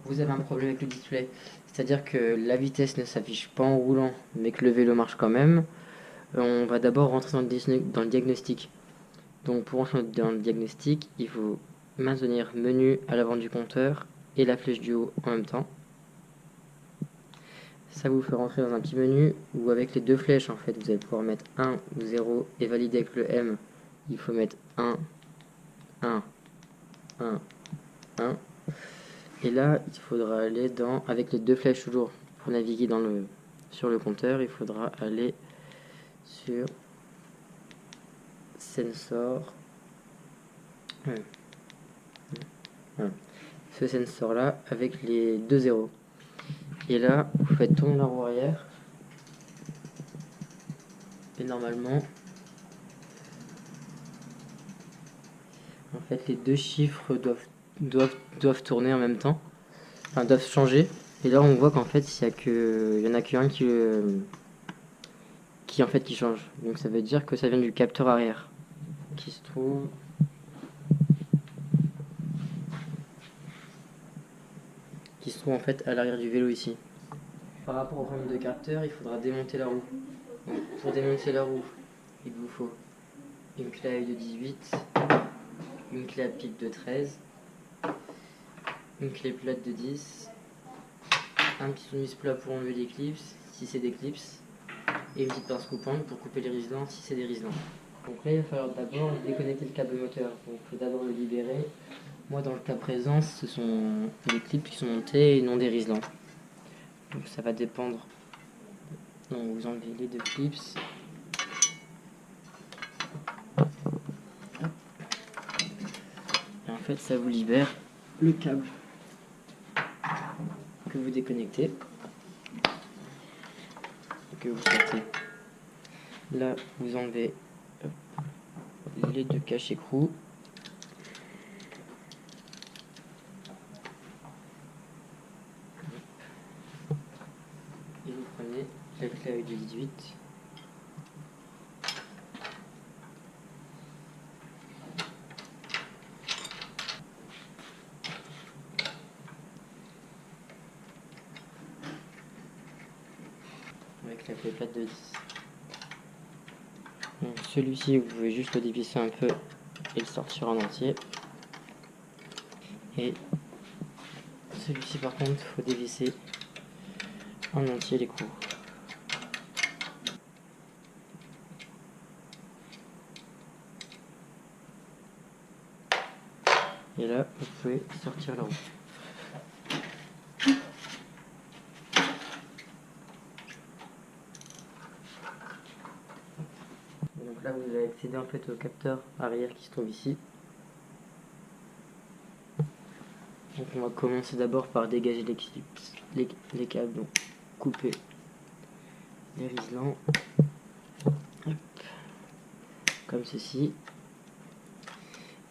vous avez un problème avec le display, c'est-à-dire que la vitesse ne s'affiche pas en roulant, mais que le vélo marche quand même, on va d'abord rentrer dans le diagnostic. Donc pour rentrer dans le diagnostic, il faut maintenir menu à l'avant du compteur et la flèche du haut en même temps. Ça vous fait rentrer dans un petit menu où avec les deux flèches, en fait, vous allez pouvoir mettre 1 ou 0 et valider avec le M. Il faut mettre 1, 1, 1, 1. Et là, il faudra aller avec les deux flèches toujours, pour naviguer sur le compteur, il faudra aller sur Sensor. Voilà. Ce sensor là avec les deux zéros. Et là, vous faites tourner la roue arrière. Et normalement, en fait, les deux chiffres doivent tourner en même temps. Enfin, doivent changer. Et là, on voit qu'en fait, il y en a qu'un qui change. Donc ça veut dire que ça vient du capteur arrière qui se trouve en fait à l'arrière du vélo ici. Par rapport au problème de capteur, il faudra démonter la roue. Donc, pour démonter la roue, il vous faut une clé à œil de 18, une clé à pipe de 13, une clé plate de 10, un petit tournevis plat pour enlever les clips si c'est des clips, et une petite pince coupante pour couper les riselants si c'est des riselants. Donc là, il va falloir d'abord déconnecter le câble moteur. Donc il faut d'abord le libérer. Moi, dans le cas présent, ce sont des clips qui sont montés et non des riselants. Donc ça va dépendre. Donc vous enlevez les deux clips. Et en fait, ça vous libère le câble que vous déconnectez et que vous sortez. Là, vous enlevez les deux caches écrous. Et vous prenez la clé avec du 18. Avec la clé plate de 10. Donc celui-ci, vous pouvez juste le dévisser un peu et le sortir en entier. Et celui-ci, par contre, il faut dévisser en entier l'écrou. Et là, vous pouvez sortir la roue. Donc là, vous allez accéder en fait au capteur arrière qui se trouve ici. Donc on va commencer d'abord par dégager les câbles, donc couper les riselants, hop, comme ceci.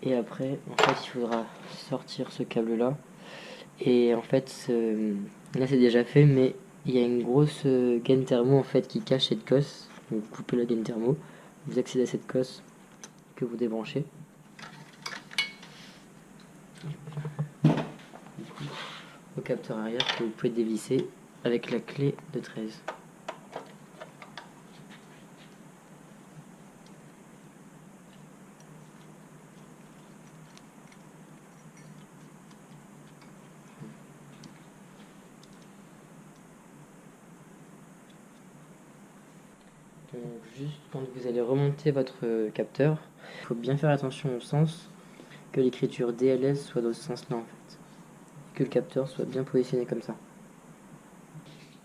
Et après, en fait, il faudra sortir ce câble là. Et en fait, là c'est déjà fait, mais il y a une grosse gaine thermo en fait qui cache cette cosse. Donc vous coupez la gaine thermo, vous accédez à cette cosse que vous débranchez. Au capteur arrière que vous pouvez dévisser avec la clé de 13. Donc juste quand vous allez remonter votre capteur, il faut bien faire attention au sens, que l'écriture DLS soit dans ce sens-là en fait. Que le capteur soit bien positionné comme ça.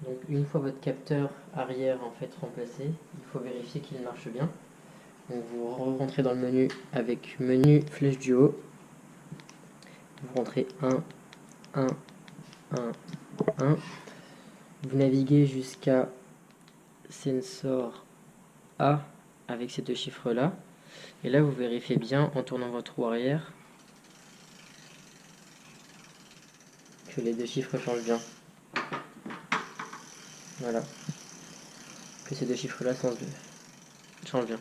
Donc une fois votre capteur arrière en fait remplacé, il faut vérifier qu'il marche bien. Donc vous rentrez dans le menu avec menu flèche du haut. Vous rentrez 1, 1, 1, 1. Vous naviguez jusqu'à sensor A avec ces deux chiffres là. Et là vous vérifiez bien en tournant votre roue arrière que les deux chiffres changent bien. Voilà. Que ces deux chiffres là changent bien.